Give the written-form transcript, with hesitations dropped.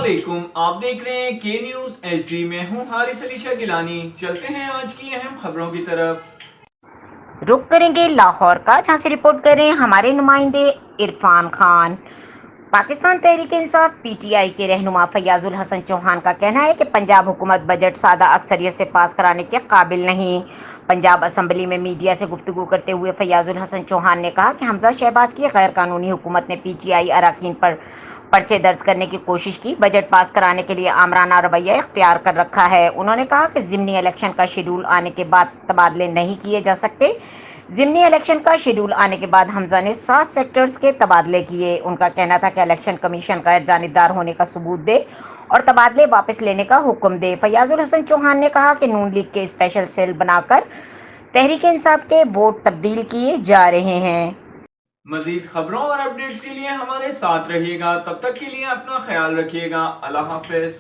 अस्सलामुअलैकुम, आप देख रहे हैं के न्यूज एचडी में हूं हारिस अली शाह गिलानी। चलते हैं आज की अहम खबरों की तरफ। रुख करेंगे लाहौर का, जहां से रिपोर्ट कर रहे हैं हमारे नुमाइंदे इरफान खान। पाकिस्तान तहरीक इंसाफ पीटीआई के रहनुमा फयाजुल हसन चौहान का कहना है कि पंजाब हुकूमत बजट सादा अक्सरियत से पास कराने के काबिल नहीं। पंजाब असम्बली में मीडिया से गुफ्तगू करते हुए फयाजुल हसन चौहान ने कहा कि हमजा शहबाज की गैर कानूनी हुकूमत ने पीटीआई अरकान पर पर्चे दर्ज करने की कोशिश की, बजट पास कराने के लिए आमराना रवैया इख्तियार कर रखा है। उन्होंने कहा कि ज़िमनी इलेक्शन का शेड्यूल आने के बाद तबादले नहीं किए जा सकते। ज़िमनी इलेक्शन का शेड्यूल आने के बाद हमजा ने 7 सेक्टर्स के तबादले किए। उनका कहना था कि इलेक्शन कमीशन गैर जानिबदार होने का सबूत दे और तबादले वापस लेने का हुक्म दे। फयाजुल हसन चौहान ने कहा कि नून लीग के स्पेशल सेल बनाकर तहरीक इंसाफ के वोट तब्दील किए जा रहे हैं। मजीद खबरों और अपडेट्स के लिए हमारे साथ रहिएगा। तब तक के लिए अपना ख्याल रखिएगा। अल्लाह हाफिज।